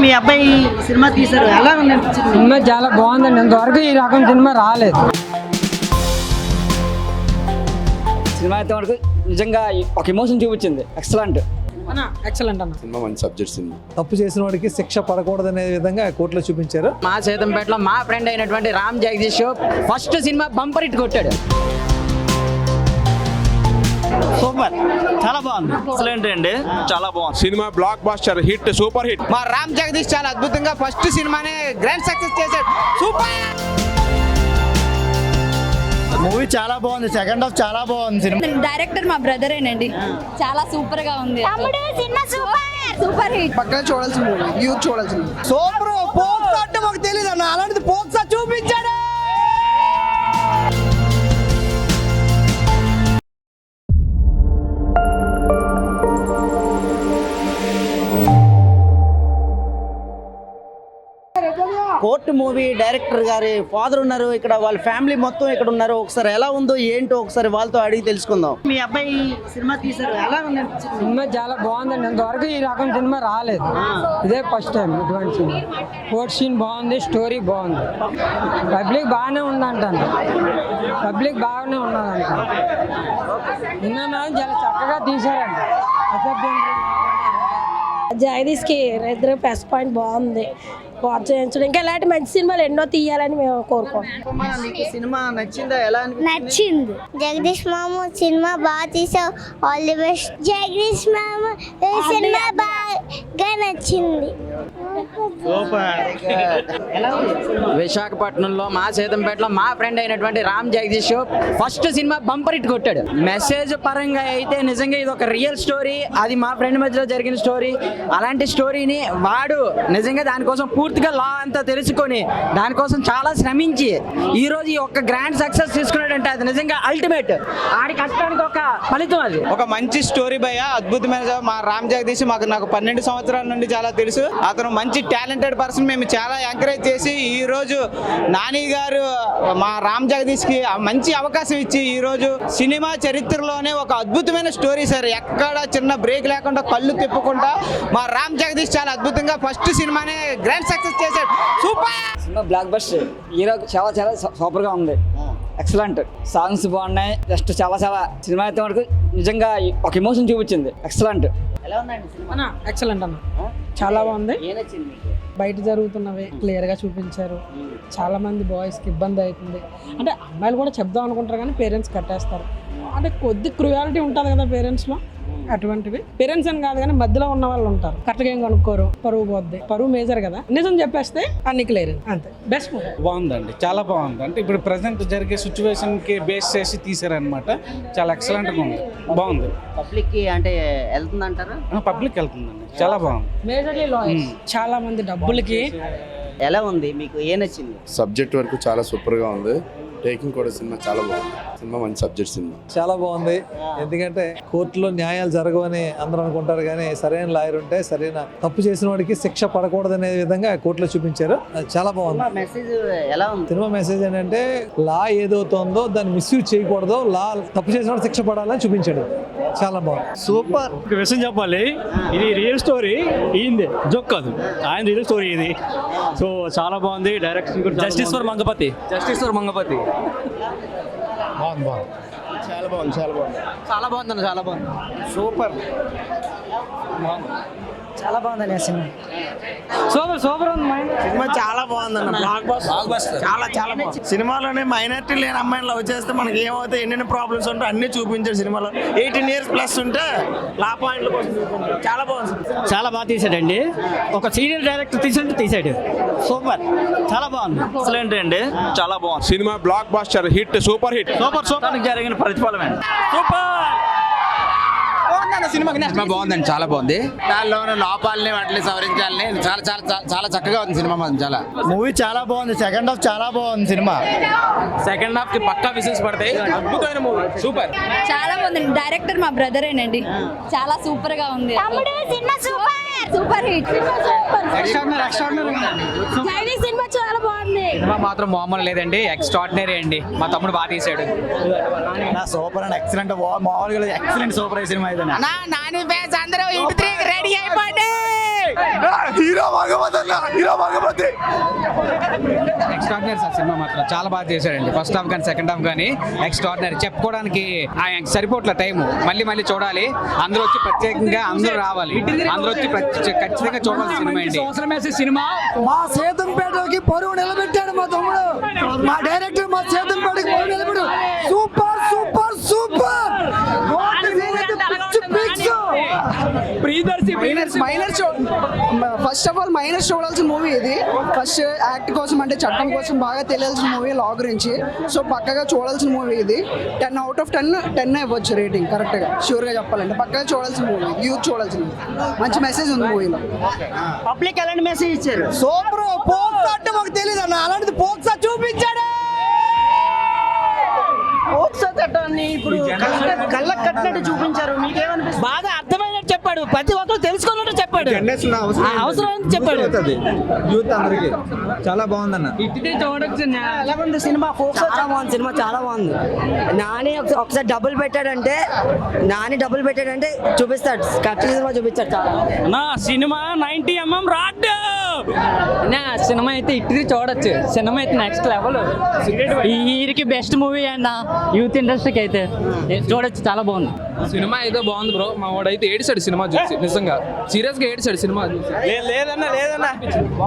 మీ అబ్బాయి సినిమా తీశారు, ఎలా ఉంది సినిమా? చాలా బాగుందండి. ఇంతవరకు ఈ రకం సినిమా రాలేదు. సినిమా అయితే వరకు నిజంగా ఒక ఎమోషన్ చూపించింది. ఎక్సలెంట్ ఎక్సలెంట్ అన్న. సినిమా మంచి సబ్జెక్ట్ సినిమా. తప్పు చేసిన వాడికి శిక్ష పడకూడదనే విధంగా కోర్టులో చూపించారు. మా సేతంపేటలో మా ఫ్రెండ్ అయినటువంటి Ram Jagadish first cinema bumper hit కొట్టాడు. సూపర్, చాలా బాగుంది. ఎక్సలెంట్ అండి, చాలా బాగుంది cinema blockbuster hit, super hit. మా రామ్ జగదీష్ చాలా అద్భుతంగా ఫస్ట్ సినిమానే గ్రాండ్ సక్సెస్ చేశాడు. సూపర్ మూవీ చాలా బాగుంది. సెకండ్ హాఫ్ చాలా బాగుంది. సినిమా డైరెక్టర్ మా బ్రదరేనండి. చాలా సూపర్ గా ఉంది. Cinema super hit. పక్కన చూడాల్సిన మూవీ, యూత్ చూడాల్సిన మూవీ. సూపర్. పోక్స్ అంటే మాకు తెలియదు అన్న, అలాంటిది పోక్స్ చూపించాడు. కోర్టు మూవీ డైరెక్టర్ గారి ఫాదర్ ఉన్నారు ఇక్కడ, వాళ్ళ ఫ్యామిలీ మొత్తం ఇక్కడ ఉన్నారు. ఒకసారి ఎలా ఉందో ఏంటో ఒకసారి వాళ్ళతో అడిగి తెలుసుకుందాం. మీ అబ్బాయి సినిమా తీశారు, ఎలా ఉంది సినిమా? చాలా బాగుందండి. ఇంతవరకు ఈ రకం సినిమా రాలేదు. ఇదే ఫస్ట్ టైం ఇటువంటి సినిమా. కోర్ట్ సీన్ బాగుంది, స్టోరీ బాగుంది, పబ్లిక్ బాగానే ఉందంటాను. పబ్లిక్ బాగానే ఉన్నదంట. నిన్న చాలా చక్కగా తీశారంట. జగదీష్కి ఇద్దరు ప్లస్ పాయింట్ బాగుంది. వాచ్ చేయించడం ఇంకా ఇలాంటి మంచి సినిమాలు ఎన్నో తీయాలని మేము కోరుకుంటాం. సినిమా నచ్చిందా? ఎలా నచ్చింది. జగదీష్ మామ సినిమా బాగా తీసావు, ఆల్ ది బెస్ట్. జగదీష్ మామ సినిమా బాగా నచ్చింది. విశాఖపట్నంలో మా సేతంపేటలో మా ఫ్రెండ్ అయినటువంటి Ram Jagadish first cinema bumper hit కొట్టాడు. మెసేజ్ పరంగా అయితే నిజంగా ఇది ఒక రియల్ స్టోరీ. అది మా ఫ్రెండ్ మధ్యలో జరిగిన స్టోరీ. అలాంటి స్టోరీని వాడు నిజంగా దానికోసం పూర్తిగా లా అంతా తెలుసుకొని దానికోసం చాలా శ్రమించి ఈ రోజు ఈ ఒక్క గ్రాండ్ సక్సెస్ తీసుకున్నాడంటే అది నిజంగా అల్టిమేట్. ఆడి కష్టానికి ఒక ఫలితం. అది ఒక మంచి స్టోరీ భయ్య, అద్భుతమైన. మా రామ్ జగదీష్ నాకు 12 సంవత్సరాల నుండి చాలా తెలుసు. అతను మంచి టాలెంటెడ్ పర్సన్. మేము చాలా ఎంకరేజ్ చేసి ఈ రోజు నాని గారు మా రామ్ జగదీష్ కి మంచి అవకాశం ఇచ్చి ఈ రోజు సినిమా చరిత్రలోనే ఒక అద్భుతమైన స్టోరీ సార్. ఎక్కడ చిన్న బ్రేక్ లేకుండా కళ్ళు తిప్పకుండా మా రామ్ జగదీష్ చాలా అద్భుతంగా ఫస్ట్ సినిమానే గ్రాండ్ సక్సెస్ చేశాడు. Super cinema block buster. Hero చాలా చాలా సూపర్ గా ఉంది. ఎక్సలెంట్. సాంగ్స్ బాగున్నాయి. జస్ట్ చాలా చాలా సినిమా అయితే వరకు నిజంగా ఒక ఎమోషన్ చూపించింది. ఎక్సలెంట్. ఎలా ఉందండి సినిమా? ఎక్సలెంట్ అన్న. చాలా బాగుంది. ఏం నచ్చింది? బయట జరుగుతున్నవి క్లియర్గా చూపించారు. చాలా మంది బాయ్స్కి ఇబ్బంది అవుతుంది అంటే అమ్మాయిలు కూడా చెప్దాం అనుకుంటారు కానీ పేరెంట్స్ కట్టేస్తారు. అంటే కొద్ది క్రుయాలిటీ ఉంటుంది కదా పేరెంట్స్లో. అటువంటివి పేరెంట్స్ అని కాదు కానీ మధ్యలో ఉన్న వాళ్ళు ఉంటారు. కరెక్ట్గా ఏం కనుక్కోరు, పరువు పోద్ది. పరువు మేజర్ కదా, నిజం చెప్పేస్తే అన్ని క్లియర్. అంతే. Best movie. బాగుందండి, చాలా బాగుంది. అంటే ఇప్పుడు ప్రజెంట్ జరిగే సిచ్యువేషన్కి బేస్ చేసి తీసారనమాట. చాలా ఎక్సలెంట్గా ఉంది, బాగుంది. పబ్లిక్కి అంటే వెళ్తుందంటారా? పబ్లిక్ వెళ్తుందండి, చాలా బాగుంది. మేజర్లీ లాయర్స్ చాలా మంది డబ్బులకి. ఎలా ఉంది మీకు? ఏ నచ్చింది? సబ్జెక్ట్ వరకు చాలా సూపర్ గా ఉంది. టేకింగ్ కూడా సినిమా చాలా బాగుంది. సినిమా మంచి సబ్జెక్ట్ సినిమా. చాలా బాగుంది. ఎందుకంటే కోర్టులో న్యాయాలు జరగవని అందరూ అనుకుంటారు కానీ సరైన లాయర్ ఉంటే సరైన తప్పు చేసిన వాడికి శిక్ష పడకూడదనే విధంగా కోర్టులో చూపించారు. అది చాలా బాగుంది. మెసేజ్ ఎలా ఉంది? సినిమా మెసేజ్ ఏంటంటే లా ఏదవుతుందో దాన్ని మిస్యూజ్ చేయకూడదు, లా తప్పు చేసిన వాడు శిక్ష పడాలని చూపించాడు. చాలా బాగుంది. సూపర్. ఒక విషయం చెప్పాలి, ఇది రియల్ స్టోరీ. ఈంది జోక్ కాదు, ఆయన రియల్ స్టోరీ ఇది. సో చాలా బాగుంది. డైరెక్షన్ కూడా జస్టిస్ ఫర్ మంగపతి. బాగుంది. చాలా బాగుంది. చాలా బాగుంది. చాలా బాగుంది. చాలా బాగుంది. సూపర్. చాలా బాగుందండి సినిమా. సూపర్ ఉంది. సినిమా చాలా బాగుందన్న. Block buster. చాలా చాలా బాగుంది. సినిమాలోనే మైనారిటీ లేని అమ్మాయిని లవ్ చేస్తే మనకి ఏమవుతాయి, ఎన్నెన్ని ప్రాబ్లమ్స్ ఉంటాయి అన్ని చూపించాడు సినిమాలో. 18 years ప్లస్ ఉంటే లా పాయింట్ల కోసం చూపించాడు. చాలా బాగుంది. చాలా బాగా తీసాడండి. ఒక సీనియర్ డైరెక్టర్ తీసాడు. సూపర్, చాలా బాగుంది. ఎక్సలెంట్ అండి, చాలా బాగుంది. Cinema blockbuster hit, super hit. Super జరిగిన ప్రతిఫలమే. సూపర్ సినిమా బాగుందండి, చాలా బాగుంది. దానిలో లోపాలని వాటిని సవరించాలని చాలా చాలా చాలా చక్కగా ఉంది సినిమా. చాలా మూవీ చాలా బాగుంది. సెకండ్ హాఫ్ చాలా బాగుంది. సినిమా సెకండ్ హాఫ్ కి పక్కా విజిల్స్ పడతాయి. అద్భుతమైన మూవీ. సూపర్, చాలా బాగుంది. డైరెక్టర్ మా బ్రదరేనండి. చాలా సూపర్ గా ఉంది. Cinema super hit. Extraordinary. Jagadish cinema చాలా చాలా బాగుంది. సినిమా మాత్రం మామూలు లేదండి, ఎక్స్ట్రాడినరీ అండి. మా తమ్ముడు బాగా తీసాడు. సూపర్ అండ్ ఎక్సలెంట్, మామూలుగా ఎక్సలెంట్ సూపర్ సినిమా ఇది. నాని ఫ్యాన్స్ అందరూ రెడీ అయిపోండి. ఎక్స్ట్రాడినరీ సార్, సినిమా మాత్రం చాలా బాగా చేశాడండి. ఫస్ట్ హాఫ్ కానీ సెకండ్ హాఫ్ కానీ ఎక్స్ట్రాడినరీ. చెప్పుకోవడానికి ఆయన సరిపోట్ల టైము, మళ్ళీ మళ్ళీ చూడాలి. అందరూ వచ్చి ప్రత్యేకంగా అందరూ రావాలి, అందరూ వచ్చి ఖచ్చితంగా చూడాల్సిన సినిమా అండి. సినిమా మా సేతంపేటకి పరువు నిలబెట్టాడు మా తమ్ముడు, మా డైరెక్టర్ మా సేతంపేటకి పరువు నిలబెట్టాడు. Super super super. Minor show, first of all minor చూడాల్సిన మూవీ ఇది. ఫస్ట్ యాక్ట్ కోసం అంటే చట్టం కోసం బాగా తెలియాల్సిన మూవీ లా గురించి. సో పక్కగా చూడాల్సిన మూవీ ఇది. 10 out of 10 ఇవ్వచ్చు రేటింగ్ కరెక్ట్గా, షూర్గా చెప్పాలంటే. పక్కగా చూడాల్సిన మూవీ, యూత్ చూడాల్సిన మూవీ. మంచి మెసేజ్ ఉంది మూవీలో. పబ్లిక్ ఎలాంటి మెసేజ్ ఇచ్చారు? సూపర్. పోక్సా అంటే మాకు తెలియదు అన్న, అలాంటిది పోక్సా చూపించాడు. పోక్సా చట్టాన్ని ఇప్పుడు కళ్ళకు కట్టినట్టు చూపించారు. మీకేమనిపిస్తుంది? బాగా అర్థమైనట్టు చెప్పాడు, ప్రతి ఒక్కరు తెలుసుకున్నట్టు చెప్పాడు, అవసరం చెప్పాడు. యూత్ అందరికి చాలా బాగుందన్న. ఎలా ఉంది సినిమా? పోక్సా చాలా బాగుంది, సినిమా చాలా బాగుంది. నాని ఒకసారి డబుల్ పెట్టాడంటే చూపిస్తాడు, కరెక్ట్ సినిమా చూపించాడు. నా సినిమా 90mm రాడ్. నా సినిమా అయితే ఇటు చూడొచ్చు, సినిమా అయితే నెక్స్ట్ లెవెల్. ఈ ఇయర్కి బెస్ట్ మూవీ అన్న యూత్ ఇండస్ట్రీకి అయితే చూడొచ్చు, చాలా బాగుంది. సినిమా అయితే బాగుంది బ్రో. మా వాడైతే ఏడిసాడు సినిమా చూసి, నిజంగా సీరియస్ గా ఏడిసాడు సినిమా చూసి. లేదన్నా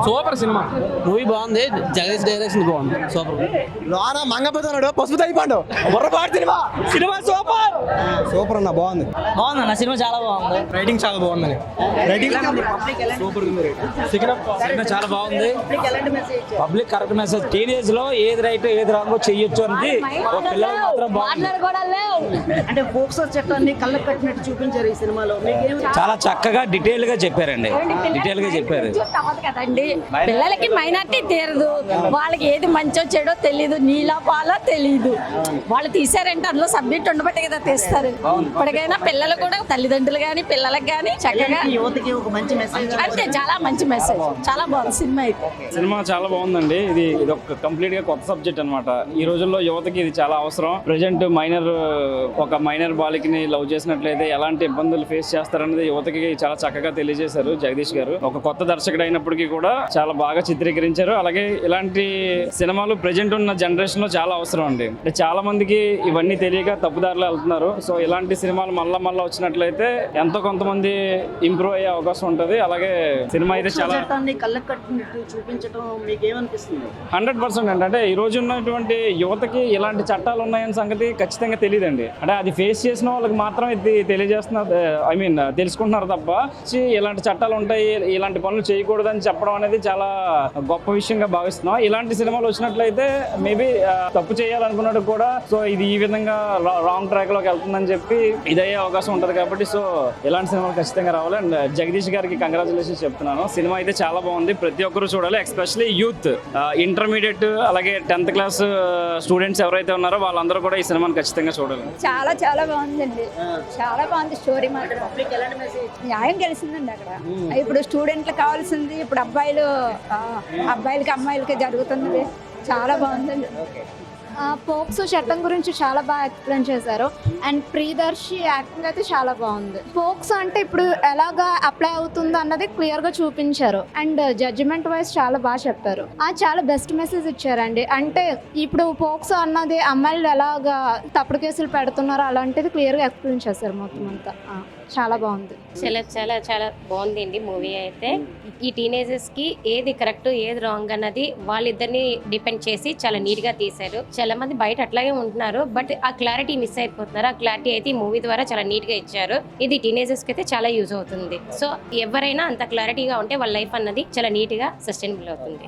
సూపర్ సినిమా, మూవీ బాగుంది, జగదీష్ డైరెక్షన్ బాగుంది, సూపర్. లోన మంగపోతున్నాడు, పసుపు అయిపోయాడు. బుర్రపాడు సినిమా సూపర్ సూపర్ అన్న. బాగుంది బాగుంది సినిమా, చాలా బాగుంది. రైటింగ్ చాలా బాగుంది. రైటింగ్ సూపర్ ఉంది. సినిమా చాలా బాగుంది. Public correct message. టీనేజ్ లో ఏది రైట్ ఏది రాంగో చెయ్యొచ్చు అనేది పిల్లలు మాత్రం బాగుంది. అంటే పోక్సా చట్టాన్ని కళ్ళకు కట్టినట్టు చూపించారు ఈ సినిమాలో. చాలా చక్కగా డీటెయిల్ గా చెప్పారండి, డీటెయిల్ గా చెప్పారు. కదండి, పిల్లలకి మైనార్టీ తీరదు, వాళ్ళకి ఏది మంచో చెడో తెలీదు, నీలా పాలో తెలీదు. వాళ్ళు తీసారంటే అందులో సబ్జెక్ట్ ఉండబట్టే కదా తీస్తారు. ఇప్పటికైనా పిల్లలు కూడా తల్లిదండ్రులు కానీ పిల్లలకు కానీ చక్కగా యువతకి ఒక మంచి మెసేజ్ అంటే చాలా మంచి మెసేజ్, చాలా బాగుంది సినిమా అయితే. సినిమా చాలా బాగుందండి. ఇది ఒక కంప్లీట్ గా కొత్త సబ్జెక్ట్ అన్నమాట. ఈ రోజుల్లో యువతకి ఇది చాలా అవసరం. ప్రెజెంట్ ఒక మైనర్ బాలికని లవ్ చేసినట్లయితే ఎలాంటి ఇబ్బందులు ఫేస్ చేస్తారనేది యువతకి చాలా చక్కగా తెలియజేశారు జగదీష్ గారు. ఒక కొత్త దర్శకుడు అయినప్పటికీ కూడా చాలా బాగా చిత్రీకరించారు. అలాగే ఇలాంటి సినిమాలు ప్రెజెంట్ ఉన్న జనరేషన్ లో చాలా అవసరం అండి. అంటే చాలా మందికి ఇవన్నీ తెలియక తప్పుదారిలో వెళ్తున్నారు. సో ఇలాంటి సినిమాలు మళ్ళా వచ్చినట్లయితే ఎంతో కొంతమంది ఇంప్రూవ్ అయ్యే అవకాశం ఉంటది. అలాగే సినిమా అయితే చాలా కళ్ళకు కట్టినట్టు చూపించడం మీకు ఏమనిపిస్తుంది? 100% అండి. అంటే ఈ రోజు ఉన్నటువంటి యువతకి ఇలాంటి చట్టాలు ఉన్నాయని సంగతి ఖచ్చితంగా తెలియదండి. అంటే అది ఫేస్ చేసిన వాళ్ళకి మాత్రమే తెలియజేస్తున్నారు, తెలుసుకుంటున్నారు తప్ప ఇలాంటి చట్టాలు ఉంటాయి, ఇలాంటి పనులు చేయకూడదని చెప్పడం అనేది చాలా గొప్ప విషయంగా భావిస్తున్నాం. ఇలాంటి సినిమాలు వచ్చినట్లయితే మేబీ తప్పు చేయాలనుకున్నట్టు కూడా సో ఇది ఈ విధంగా రాంగ్ ట్రాక్ లోకి వెళ్తుందని చెప్పి ఇదయ్యే అవకాశం ఉంటుంది. కాబట్టి సో ఇలాంటి సినిమాలు ఖచ్చితంగా రావాలి. అండ్ జగదీష్ గారికి కంగ్రాచులేషన్స్ చెప్తున్నాను. సినిమా అయితే చాలా బాగుంది, ప్రతి ఒక్కరు చూడాలి. ఎస్పెషల్లీ యూత్, ఇంటర్మీడియట్ అలాగే 10th క్లాస్ స్టూడెంట్స్ ఎవరైతే ఉన్నారో వాళ్ళందరూ కూడా ఈ సినిమాని ఖచ్చితంగా చూడాలి. చాలా చాలా బాగుందండి, చాలా బాగుంది స్టోరీ మాత్రం. న్యాయం తెలిసిందండి అక్కడ. ఇప్పుడు స్టూడెంట్లు కావాల్సింది ఇప్పుడు అబ్బాయిలకి అమ్మాయిలకి జరుగుతున్నది. చాలా బాగుందండి. పోక్సో చట్టం గురించి చాలా బాగా ఎక్స్ప్లెయిన్ చేశారు. అండ్ ప్రియదర్శి యాక్టింగ్ అయితే చాలా బాగుంది. పోక్సో అంటే ఇప్పుడు ఎలాగా అప్లై అవుతుందో అన్నది క్లియర్గా చూపించారు. అండ్ జడ్జిమెంట్ వైజ్ చాలా బాగా చెప్పారు. చాలా బెస్ట్ మెసేజ్ ఇచ్చారండి. అంటే ఇప్పుడు పోక్సో అన్నది అమ్మాయిలు ఎలాగా తప్పుడు కేసులు పెడుతున్నారో అలాంటిది క్లియర్గా ఎక్స్ప్లెయిన్ చేశారు మొత్తం అంతా. చాలా బాగుంది. చాలా చాలా చాలా బాగుందండి మూవీ అయితే. ఈ టీనేజర్స్కి ఏది కరెక్ట్ ఏది రాంగ్ అన్నది వాళ్ళిద్దరిని డిపెండ్ చేసి చాలా నీట్గా తీశారు. చాలా మంది బయట అట్లాగే ఉంటున్నారు, బట్ ఆ క్లారిటీ మిస్ అయిపోతున్నారు. ఆ క్లారిటీ అయితే ఈ మూవీ ద్వారా చాలా నీట్గా ఇచ్చారు. ఇది టీనేజర్స్కి అయితే చాలా యూజ్ అవుతుంది. సో ఎవరైనా అంత క్లారిటీగా ఉంటే వాళ్ళ లైఫ్ అన్నది చాలా నీట్గా సస్టైనబుల్ అవుతుంది.